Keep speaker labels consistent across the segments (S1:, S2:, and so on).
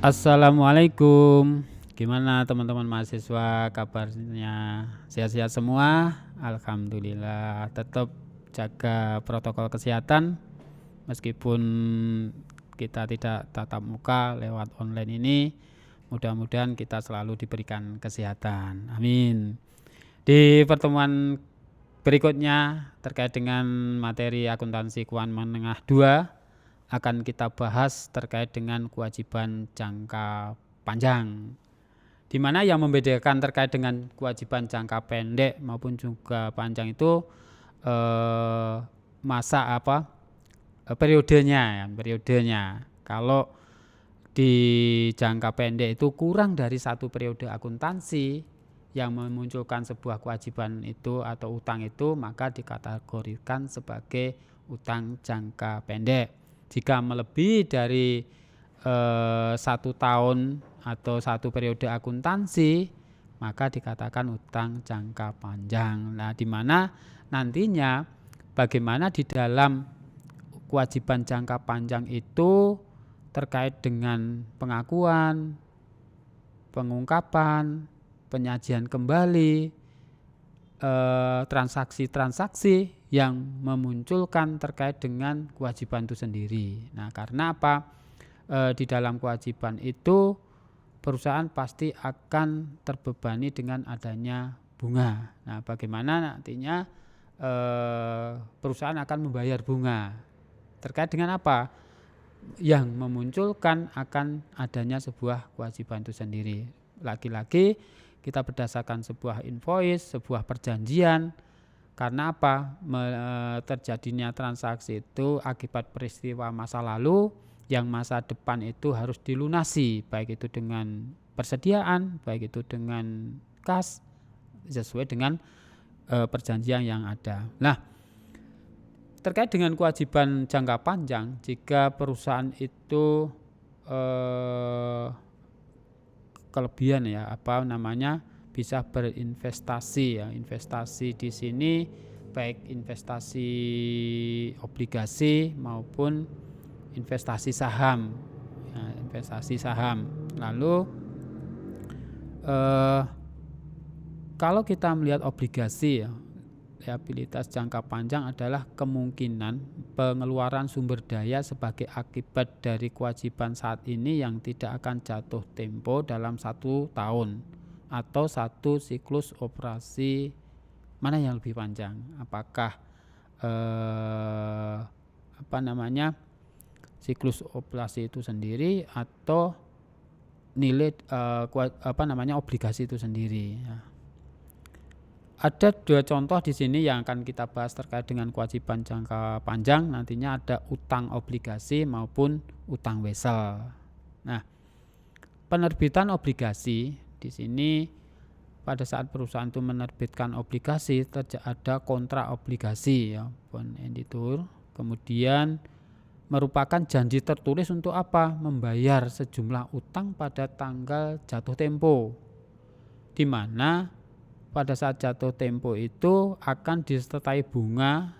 S1: Assalamualaikum. Gimana teman-teman mahasiswa kabarnya? Sehat-sehat semua? Alhamdulillah. Tetap jaga protokol kesehatan meskipun kita tidak tatap muka lewat online ini. Mudah-mudahan kita selalu diberikan kesehatan. Amin. Di pertemuan berikutnya terkait dengan materi akuntansi keuangan menengah 2 akan kita bahas terkait dengan kewajiban jangka panjang, di mana yang membedakan terkait dengan kewajiban jangka pendek maupun juga panjang itu periodenya. Kalau di jangka pendek itu kurang dari 1 periode akuntansi yang memunculkan sebuah kewajiban itu atau utang itu, maka dikategorikan sebagai utang jangka pendek. Jika melebihi dari 1 tahun atau 1 periode akuntansi, maka dikatakan utang jangka panjang. Nah, di mana nantinya bagaimana di dalam kewajiban jangka panjang itu terkait dengan pengakuan, pengungkapan, penyajian kembali, transaksi-transaksi yang memunculkan terkait dengan kewajiban itu sendiri. Nah, karena apa? Di dalam kewajiban itu perusahaan pasti akan terbebani dengan adanya bunga. Nah, bagaimana nantinya perusahaan akan membayar bunga? Terkait dengan apa? Yang memunculkan akan adanya sebuah kewajiban itu sendiri. Lagi-lagi kita berdasarkan sebuah invoice, sebuah perjanjian. Karena apa? Terjadinya transaksi itu akibat peristiwa masa lalu yang masa depan itu harus dilunasi, baik itu dengan persediaan, baik itu dengan kas, sesuai dengan perjanjian yang ada. Nah, terkait dengan kewajiban jangka panjang, jika perusahaan itu kelebihan bisa berinvestasi ya. Investasi di sini baik investasi obligasi maupun investasi saham. Ya, investasi saham. Lalu kalau kita melihat obligasi ya, liabilitas jangka panjang adalah kemungkinan pengeluaran sumber daya sebagai akibat dari kewajiban saat ini yang tidak akan jatuh tempo dalam 1 tahun atau 1 siklus operasi. Mana yang lebih panjang? Apakah siklus operasi itu sendiri atau nilai obligasi itu sendiri ya. Ada 2 contoh di sini yang akan kita bahas terkait dengan kewajiban jangka panjang. Nantinya ada utang obligasi maupun utang wesel. Nah, penerbitan obligasi di sini pada saat perusahaan itu menerbitkan obligasi ada kontrak obligasi ya, bond enditur. Kemudian merupakan janji tertulis untuk apa? Membayar sejumlah utang pada tanggal jatuh tempo, di mana pada saat jatuh tempo itu akan disertai bunga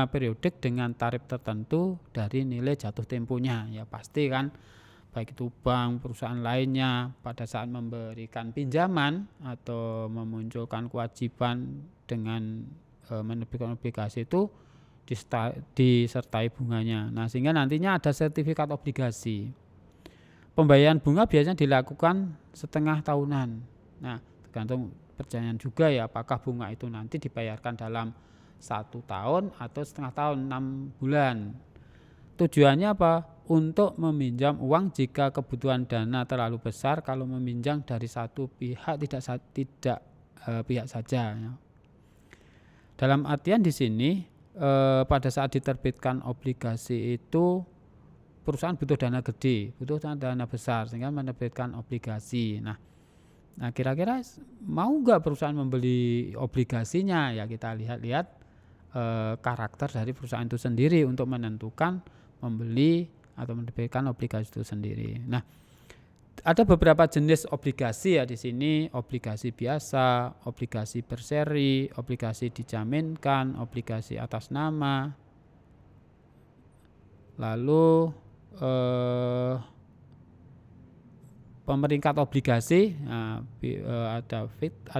S1: periodik dengan tarif tertentu dari nilai jatuh temponya. Ya pasti kan, baik itu bank, perusahaan lainnya pada saat memberikan pinjaman atau memunculkan kewajiban dengan menerbitkan obligasi itu disertai bunganya. Nah, sehingga nantinya ada sertifikat obligasi. Pembayaran bunga biasanya dilakukan setengah tahunan. Nah, tergantung perjanjian juga ya, apakah bunga itu nanti dibayarkan dalam 1 tahun atau setengah tahun, 6 bulan. Tujuannya apa? Untuk meminjam uang jika kebutuhan dana terlalu besar. Kalau meminjam dari satu pihak tidak pihak saja ya. Dalam artian di sini pada saat diterbitkan obligasi itu perusahaan butuh dana gede, butuh dana besar sehingga menerbitkan obligasi. Nah, kira-kira mau nggak perusahaan membeli obligasinya? Ya kita lihat karakter dari perusahaan itu sendiri untuk menentukan membeli atau menerbitkan obligasi itu sendiri. Nah, ada beberapa jenis obligasi ya di sini, obligasi biasa, obligasi berseri, obligasi dijaminkan, obligasi atas nama. Lalu pemeringkat obligasi,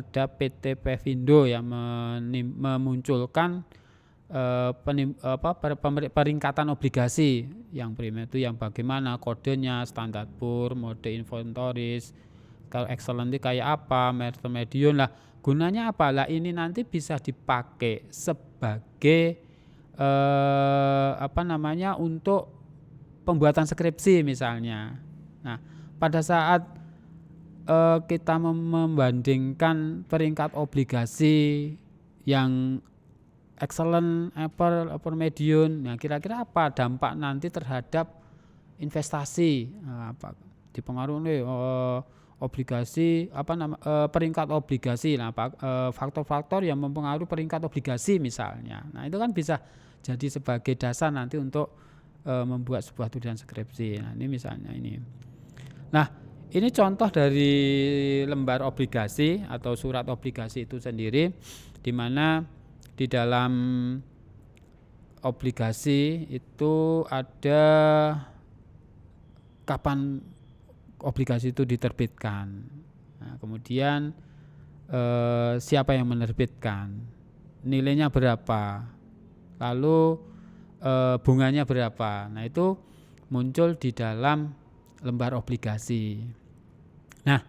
S1: ada PT Pevindo yang memunculkan peringkatan obligasi. Yang primer itu yang bagaimana kodenya, standar Poor's, mode inventories, kalau excellent itu kayak apa, medium lah. Gunanya apa? Lah ini nanti bisa dipakai sebagai untuk pembuatan skripsi misalnya. Nah, pada saat kita membandingkan peringkat obligasi yang excellent, upper medium, nah kira-kira apa dampak nanti terhadap investasi? Dipengaruhi obligasi peringkat obligasi. Nah, faktor-faktor yang mempengaruhi peringkat obligasi misalnya. Nah, itu kan bisa jadi sebagai dasar nanti untuk membuat sebuah tulisan skripsi. Nah, ini misalnya ini. Nah, ini contoh dari lembar obligasi atau surat obligasi itu sendiri, di mana di dalam obligasi itu ada kapan obligasi itu diterbitkan. Nah, kemudian siapa yang menerbitkan, nilainya berapa, lalu bunganya berapa. Nah, itu muncul di dalam lembar obligasi. Nah,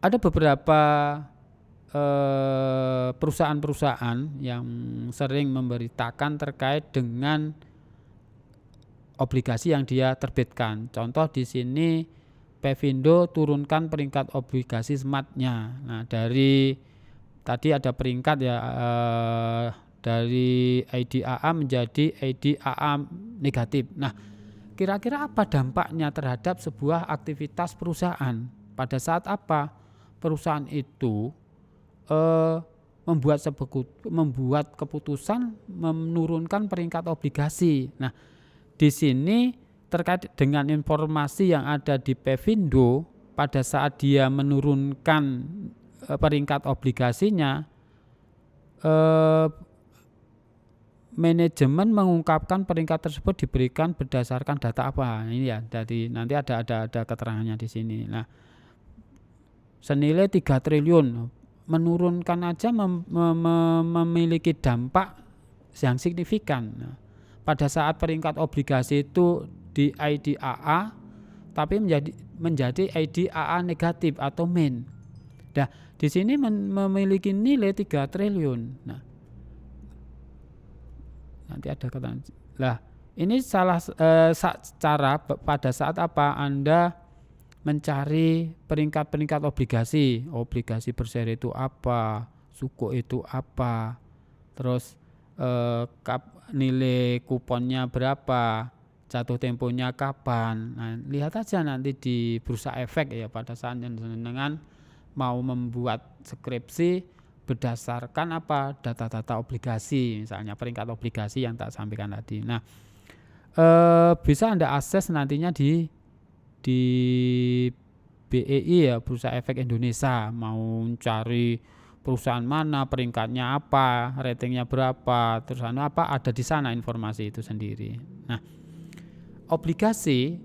S1: ada beberapa perusahaan-perusahaan yang sering memberitakan terkait dengan obligasi yang dia terbitkan. Contoh di sini Pevindo turunkan peringkat obligasi SMART-nya. Nah, dari tadi ada peringkat ya, dari IDAA menjadi IDAA negatif. Nah, kira-kira apa dampaknya terhadap sebuah aktivitas perusahaan? Pada saat apa perusahaan itu membuat keputusan menurunkan peringkat obligasi. Nah, di sini terkait dengan informasi yang ada di Pevindo, pada saat dia menurunkan peringkat obligasinya, manajemen mengungkapkan peringkat tersebut diberikan berdasarkan data apa. Ini ya, jadi nanti ada keterangannya di sini. Nah, senilai 3 triliun menurunkan aja memiliki dampak yang signifikan. Nah, pada saat peringkat obligasi itu di IDAA tapi menjadi IDAA negatif atau min. Nah, di sini memiliki nilai 3 triliun. Nah, nanti ada keterangan. Lah, ini salah cara pada saat apa Anda mencari peringkat-peringkat obligasi berseri itu apa, suku itu apa, terus nilai kuponnya berapa, jatuh temponya kapan. Nah, lihat aja nanti di Bursa Efek ya, pada saat dengan mau membuat skripsi berdasarkan apa, data-data obligasi, misalnya peringkat obligasi yang tak sampaikan tadi. Nah, bisa Anda akses nantinya di BEI ya, Bursa Efek Indonesia. Mau cari perusahaan mana, peringkatnya apa, ratingnya berapa, terus apa, ada di sana informasi itu sendiri. Nah, obligasi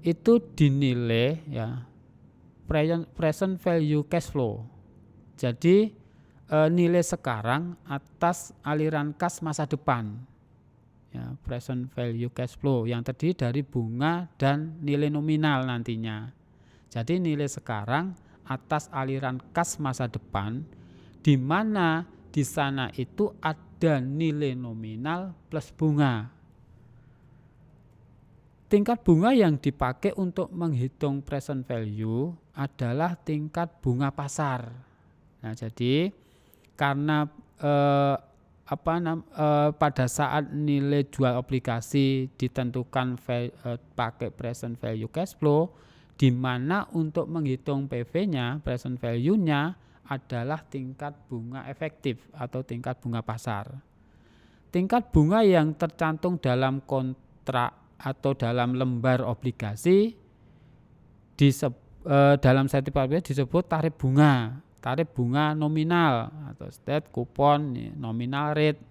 S1: itu dinilai ya present value cash flow. Jadi nilai sekarang atas aliran kas masa depan. Ya, present value cash flow yang terdiri dari bunga dan nilai nominal nantinya. Jadi nilai sekarang atas aliran kas masa depan, di mana di sana itu ada nilai nominal plus bunga. Tingkat bunga yang dipakai untuk menghitung present value adalah tingkat bunga pasar. Nah, jadi karena pada saat nilai jual obligasi ditentukan pakai present value cash flow, di mana untuk menghitung PV-nya, present value-nya adalah tingkat bunga efektif atau tingkat bunga pasar. Tingkat bunga yang tercantum dalam kontrak atau dalam lembar obligasi dalam sertifikat disebut tarif bunga nominal atau state kupon nominal rate.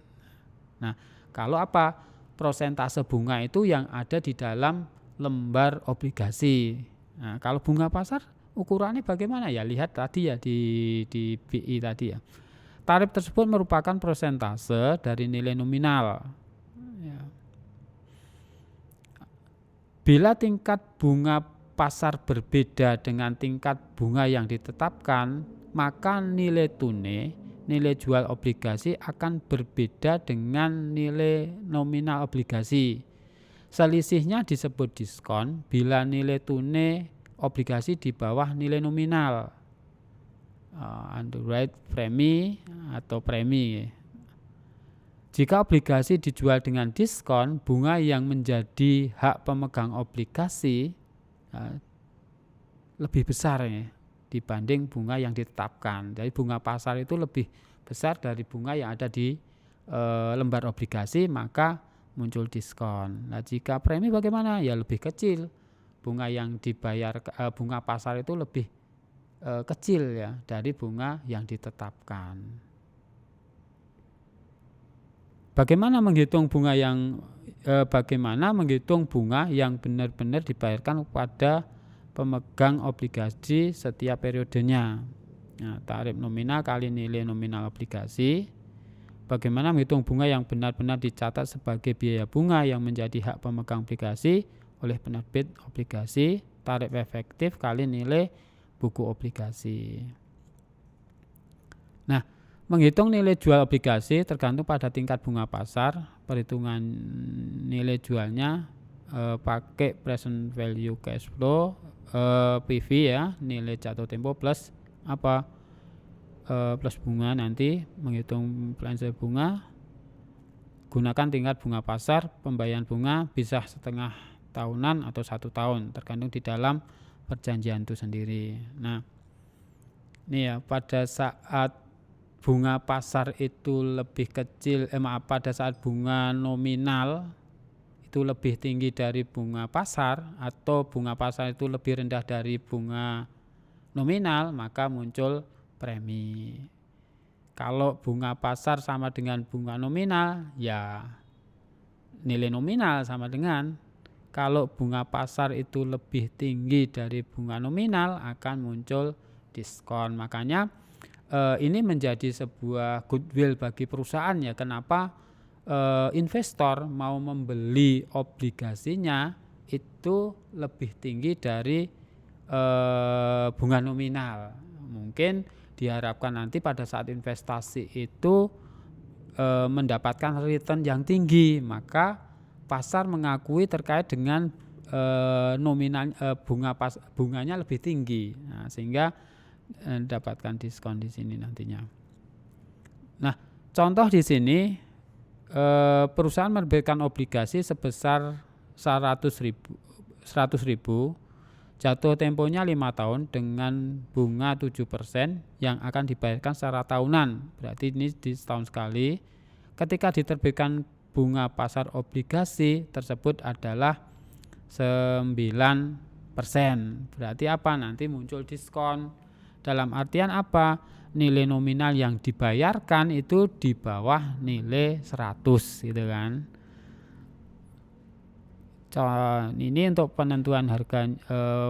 S1: Nah, kalau apa, prosentase bunga itu yang ada di dalam lembar obligasi. Nah, kalau bunga pasar ukurannya bagaimana ya? Lihat tadi ya di BI tadi ya. Tarif tersebut merupakan persentase dari nilai nominal. Ya. Bila tingkat bunga pasar berbeda dengan tingkat bunga yang ditetapkan, maka nilai tunai, nilai jual obligasi akan berbeda dengan nilai nominal obligasi. Selisihnya disebut diskon bila nilai tunai obligasi di bawah nilai nominal. Underwrite premi atau premi. Jika obligasi dijual dengan diskon, bunga yang menjadi hak pemegang obligasi lebih besar ya, dibanding bunga yang ditetapkan. Jadi bunga pasar itu lebih besar dari bunga yang ada di lembar obligasi, maka muncul diskon. Nah, jika premi bagaimana? Ya lebih kecil. Bunga yang dibayar bunga pasar itu lebih kecil ya dari bunga yang ditetapkan. Bagaimana menghitung bunga yang benar-benar dibayarkan kepada pemegang obligasi setiap periodenya? Nah, tarif nominal kali nilai nominal obligasi. Bagaimana menghitung bunga yang benar-benar dicatat sebagai biaya bunga yang menjadi hak pemegang obligasi oleh penerbit obligasi? Tarif efektif kali nilai buku obligasi. Nah, menghitung nilai jual obligasi tergantung pada tingkat bunga pasar. Perhitungan nilai jualnya pakai present value cash flow, PV ya, nilai jatuh tempo plus apa? Plus bunga nanti. Menghitung plansa bunga, gunakan tingkat bunga pasar. Pembayaran bunga bisa setengah tahunan atau 1 tahun, tergantung di dalam perjanjian itu sendiri. Nah, ini ya, pada saat bunga pasar itu lebih kecil, pada saat bunga nominal itu lebih tinggi dari bunga pasar, atau bunga pasar itu lebih rendah dari bunga nominal, maka muncul premi. Kalau bunga pasar sama dengan bunga nominal, ya nilai nominal sama dengan. Kalau bunga pasar itu lebih tinggi dari bunga nominal, akan muncul diskon. Makanya ini menjadi sebuah goodwill bagi perusahaan ya. Kenapa investor mau membeli obligasinya itu lebih tinggi dari bunga nominal. Mungkin diharapkan nanti pada saat investasi itu mendapatkan return yang tinggi, maka pasar mengakui terkait dengan nominal bunganya lebih tinggi. Nah, sehingga dapatkan diskon di sini nantinya. Nah, contoh di sini perusahaan menerbitkan obligasi sebesar 100.000, jatuh temponya 5 tahun dengan bunga 7% yang akan dibayarkan secara tahunan. Berarti ini di setahun sekali. Ketika diterbitkan bunga pasar obligasi tersebut adalah 9%. Berarti apa? Nanti muncul diskon. Dalam artian apa? Nilai nominal yang dibayarkan itu di bawah nilai 100 gitu kan. Ini untuk penentuan harga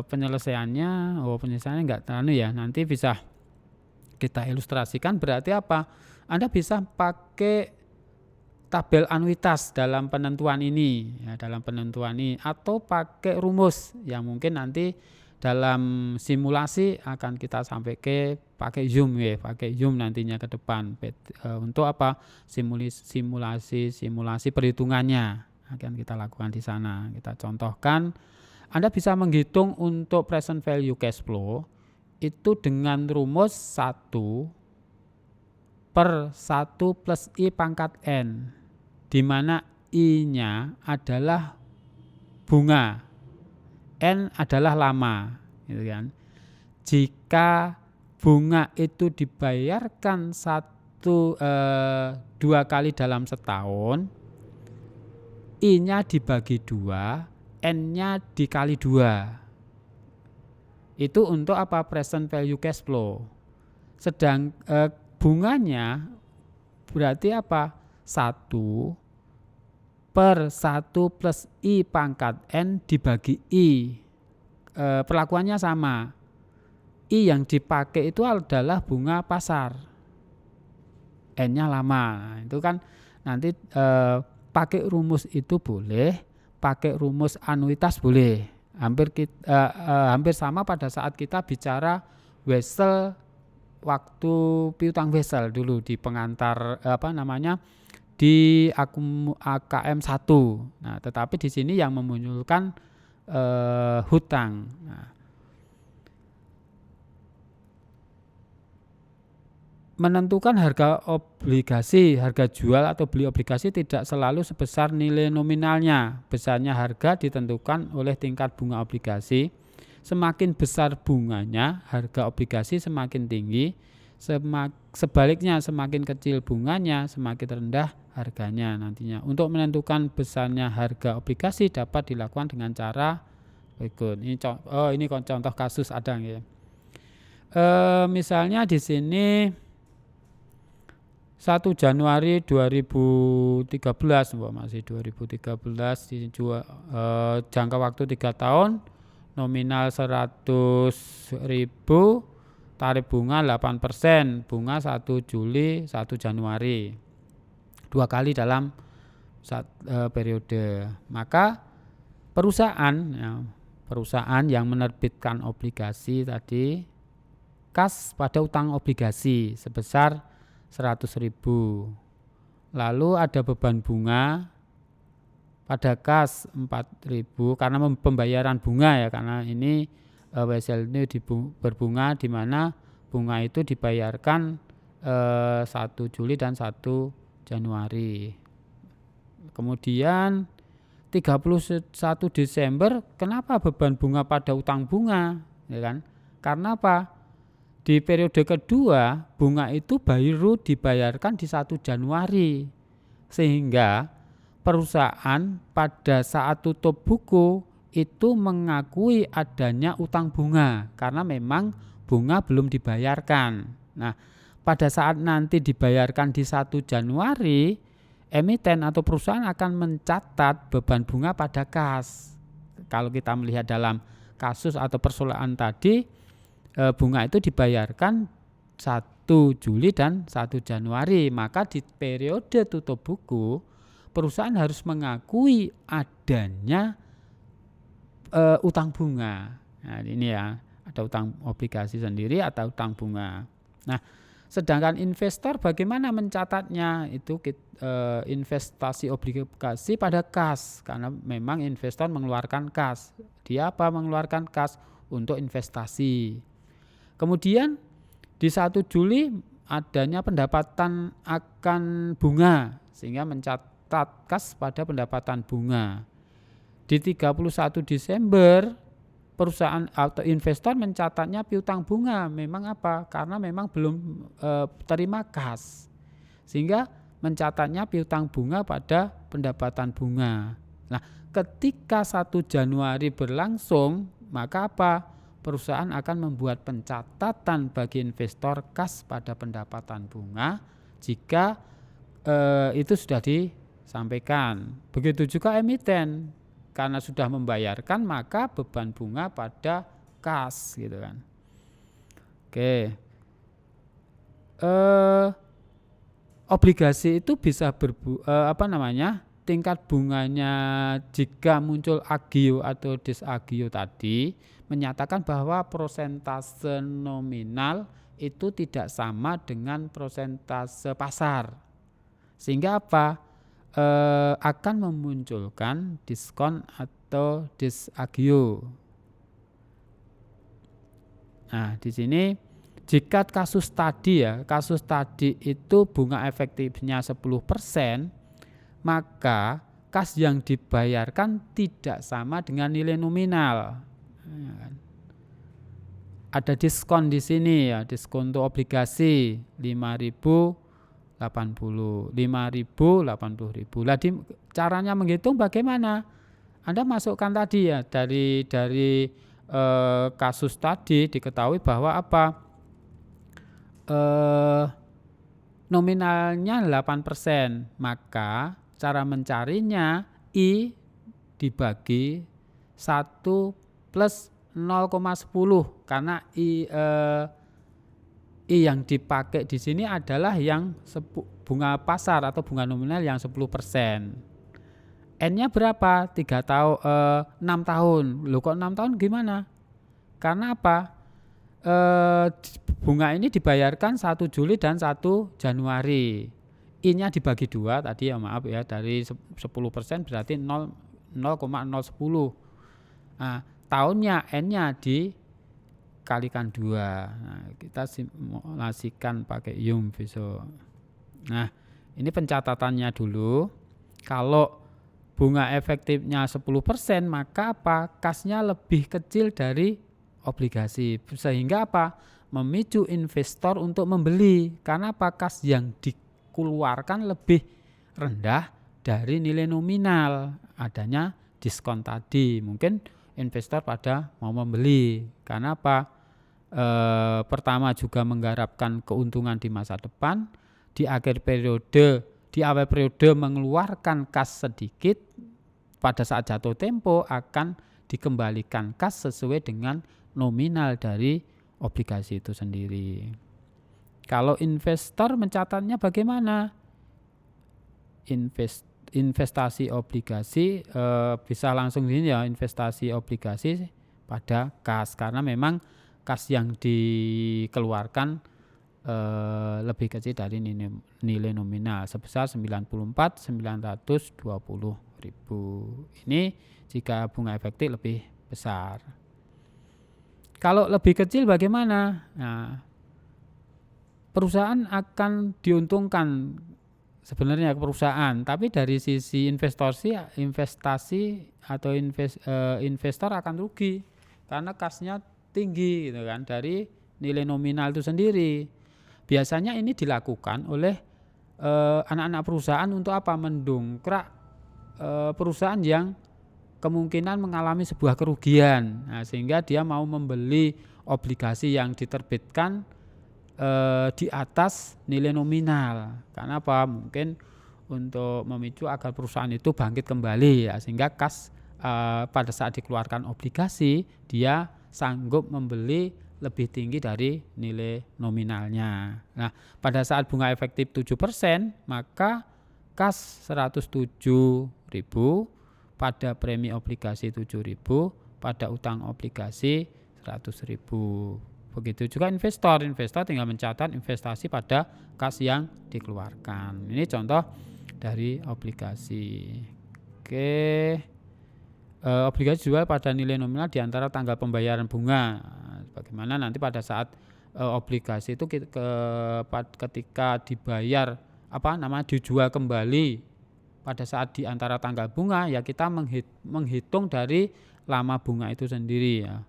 S1: penyelesaiannya, penyelesaiannya enggak terlalu ya. Nanti bisa kita ilustrasikan. Berarti apa? Anda bisa pakai tabel anuitas dalam penentuan ini ya, atau pakai rumus yang mungkin nanti dalam simulasi akan kita sampai pakai Zoom ya, pakai Zoom nantinya ke depan untuk apa? Simulasi perhitungannya akan kita lakukan di sana. Kita contohkan, Anda bisa menghitung untuk present value cash flow itu dengan rumus 1/1 plus I pangkat N, di mana I-nya adalah bunga, N adalah lama, gitu kan. Jika bunga itu dibayarkan 2 kali dalam setahun, I-nya dibagi 2, N-nya dikali 2. Itu untuk apa? Present value cash flow. Sedang bunganya berarti apa? 1/1 plus I pangkat N dibagi I. perlakuannya sama. I yang dipakai itu adalah bunga pasar. N-nya lama. Nah, itu kan nanti pakai rumus itu boleh, pakai rumus anuitas boleh. Hampir sama pada saat kita bicara Wesel waktu piutang Wesel dulu di pengantar di AKM 1. Nah, tetapi di sini yang memunculkan hutang. Nah, menentukan harga obligasi, harga jual atau beli obligasi tidak selalu sebesar nilai nominalnya. Besarnya harga ditentukan oleh tingkat bunga obligasi. Semakin besar bunganya, harga obligasi semakin tinggi. Sebaliknya, semakin kecil bunganya, semakin rendah harganya nantinya. Untuk menentukan besarnya harga obligasi dapat dilakukan dengan cara berikut. Ini contoh kasus ada ya. Misalnya di sini 1 Januari 2013, masih 2013 dijual, jangka waktu 3 tahun, nominal 100.000, tarif bunga 8%, bunga 1 Juli 1 Januari, 2 kali dalam periode. Maka perusahaan yang menerbitkan obligasi tadi kas pada utang obligasi sebesar 100.000. Lalu ada beban bunga pada kas 4.000 karena pembayaran bunga ya, karena ini Wesel ini berbunga di mana bunga itu dibayarkan 1 Juli dan 1 Januari. Kemudian 31 Desember, kenapa beban bunga pada utang bunga? Ya kan? Karena apa? Di periode kedua bunga itu baru dibayarkan di 1 Januari. Sehingga perusahaan pada saat tutup buku itu mengakui adanya utang bunga karena memang bunga belum dibayarkan. Nah, pada saat nanti dibayarkan di 1 Januari, emiten atau perusahaan akan mencatat beban bunga pada kas. Kalau kita melihat dalam kasus atau persoalan tadi, bunga itu dibayarkan 1 Juli dan 1 Januari. Maka di periode tutup buku, perusahaan harus mengakui adanya utang bunga. Nah, ini ya, ada utang obligasi sendiri atau utang bunga. Nah, sedangkan investor bagaimana mencatatnya? Itu investasi obligasi pada kas, karena memang investor mengeluarkan kas. Dia apa mengeluarkan kas? Untuk investasi. Kemudian di 1 Juli adanya pendapatan akan bunga sehingga mencatat kas pada pendapatan bunga. Di 31 Desember perusahaan atau investor mencatatnya piutang bunga. Memang apa? Karena memang belum terima kas. Sehingga mencatatnya piutang bunga pada pendapatan bunga. Nah, ketika 1 Januari berlangsung, maka apa? Perusahaan akan membuat pencatatan bagi investor kas pada pendapatan bunga jika itu sudah disampaikan. Begitu juga emiten, karena sudah membayarkan maka beban bunga pada kas gitu kan. Oke. Obligasi itu bisa tingkat bunganya jika muncul agio atau disagio tadi menyatakan bahwa persentase nominal itu tidak sama dengan persentase pasar. Sehingga apa? Akan memunculkan diskon atau disagio. Nah, di sini jika kasus tadi itu bunga efektifnya 10%, maka kas yang dibayarkan tidak sama dengan nilai nominal. Ada diskon di sini ya, diskon untuk obligasi 5.080, 5.080.000. Lah caranya menghitung bagaimana? Anda masukkan tadi ya dari kasus tadi diketahui bahwa apa? Nominalnya 8%, maka cara mencarinya I dibagi 1 plus 0,10 karena I yang dipakai di sini adalah yang bunga pasar atau bunga nominal yang 10%. N-nya berapa? 6 tahun. Loh kok 6 tahun gimana? Karena apa? Bunga ini dibayarkan 1 Juli dan 1 Januari. I-nya dibagi 2 tadi ya, maaf ya, dari 10% berarti 0,010. Nah, tahunnya N-nya dikalikan 2. Nah, kita simulasikan pakai Young besok. Nah, ini pencatatannya dulu. Kalau bunga efektifnya 10%, maka apa? Kasnya lebih kecil dari obligasi. Sehingga apa? Memicu investor untuk membeli. Karena apa? Kas yang dikeluarkan lebih rendah dari nilai nominal. Adanya diskon tadi. Mungkin investor pada mau membeli. Karena apa? Pertama juga mengharapkan keuntungan di masa depan. Di awal periode mengeluarkan kas sedikit, pada saat jatuh tempo akan dikembalikan kas sesuai dengan nominal dari obligasi itu sendiri. Kalau investor mencatatnya bagaimana? Investasi obligasi bisa langsung ini ya, investasi obligasi pada kas, karena memang kas yang dikeluarkan lebih kecil dari nilai nominal sebesar 94.920.000. Ini jika bunga efektif lebih besar. Kalau lebih kecil bagaimana? Nah, perusahaan akan diuntungkan sebenarnya perusahaan, tapi dari sisi investasi atau investor akan rugi karena kasnya tinggi gitu kan dari nilai nominal itu sendiri. Biasanya ini dilakukan oleh anak-anak perusahaan untuk apa? Mendongkrak perusahaan yang kemungkinan mengalami sebuah kerugian. Nah, sehingga dia mau membeli obligasi yang diterbitkan di atas nilai nominal. Karena apa? Mungkin untuk memicu agar perusahaan itu bangkit kembali ya, sehingga kas pada saat dikeluarkan obligasi dia sanggup membeli lebih tinggi dari nilai nominalnya. Nah, pada saat bunga efektif 7%, maka kas 107.000, pada premi obligasi 7.000, pada utang obligasi 100.000. Begitu juga investor tinggal mencatat investasi pada kas yang dikeluarkan. Ini contoh dari obligasi. Oke. Obligasi jual pada nilai nominal di antara tanggal pembayaran bunga. Bagaimana nanti pada saat obligasi itu ketika dibayar dijual kembali pada saat di antara tanggal bunga, ya kita menghitung dari lama bunga itu sendiri ya.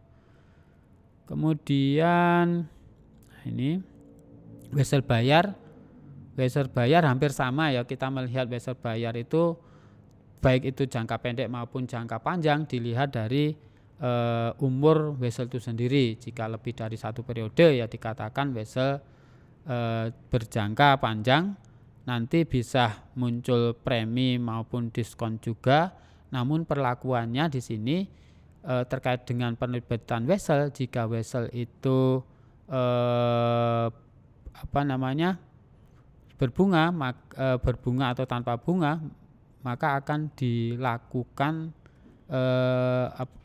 S1: Kemudian ini wesel bayar hampir sama ya, kita melihat wesel bayar itu baik itu jangka pendek maupun jangka panjang dilihat dari umur wesel itu sendiri. Jika lebih dari 1 periode ya dikatakan wesel berjangka panjang, nanti bisa muncul premi maupun diskon juga. Namun perlakuannya di sini terkait dengan penerbitan wesel, jika wesel itu berbunga atau tanpa bunga, maka akan dilakukan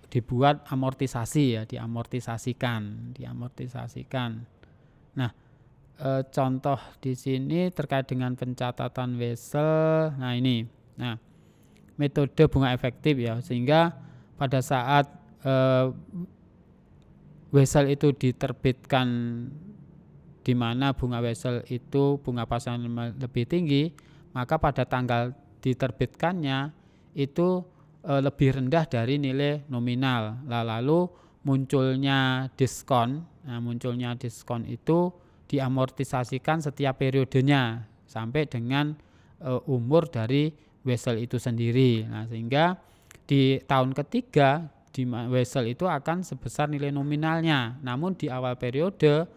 S1: dibuat amortisasi ya, diamortisasikan. Nah, contoh di sini terkait dengan pencatatan wesel. Nah, ini. Nah, metode bunga efektif ya, sehingga pada saat wesel itu diterbitkan di mana bunga wesel itu bunga pasangan lebih tinggi, maka pada tanggal diterbitkannya itu lebih rendah dari nilai nominal. Lalu munculnya diskon. Nah, munculnya diskon itu diamortisasikan setiap periodenya sampai dengan umur dari wesel itu sendiri. Nah, sehingga di tahun ketiga di wesel itu akan sebesar nilai nominalnya. Namun di awal periode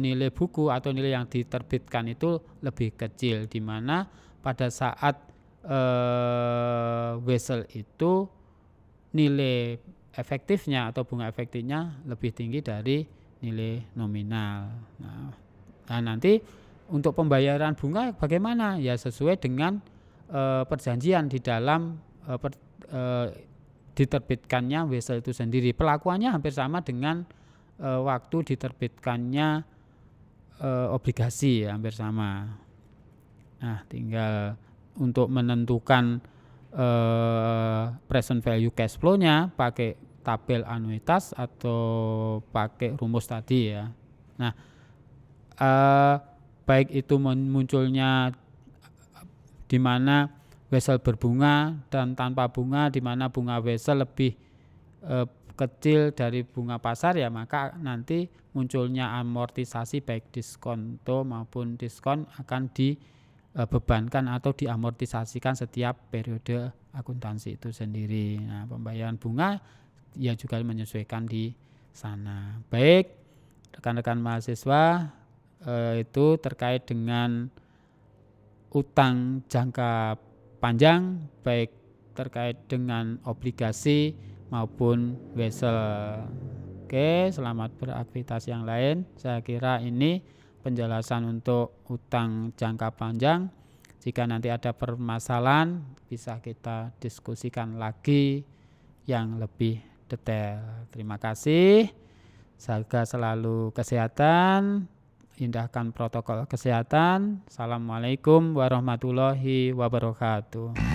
S1: nilai buku atau nilai yang diterbitkan itu lebih kecil, di mana pada saat wesel itu nilai efektifnya atau bunga efektifnya lebih tinggi dari nilai nominal. Nah, nanti untuk pembayaran bunga bagaimana? Ya sesuai dengan perjanjian di dalam diterbitkannya wesel itu sendiri. Pelakuannya hampir sama dengan waktu diterbitkannya obligasi, hampir sama. Nah, tinggal untuk menentukan present value cash flow-nya pakai tabel anuitas atau pakai rumus tadi ya. Nah, baik itu munculnya di mana wesel berbunga dan tanpa bunga, di mana bunga wesel lebih kecil dari bunga pasar ya, maka nanti munculnya amortisasi baik diskonto maupun diskon akan dibebankan atau diamortisasikan setiap periode akuntansi itu sendiri. Nah, pembayaran bunga ya juga menyesuaikan di sana. Baik, rekan-rekan mahasiswa, itu terkait dengan utang jangka panjang, baik terkait dengan obligasi maupun wesel. Oke, selamat beraktivitas yang lain. Saya kira ini penjelasan untuk utang jangka panjang. Jika nanti ada permasalahan, bisa kita diskusikan lagi yang lebih detail. Terima kasih. Jaga selalu kesehatan, indahkan protokol kesehatan. Assalamualaikum warahmatullahi wabarakatuh.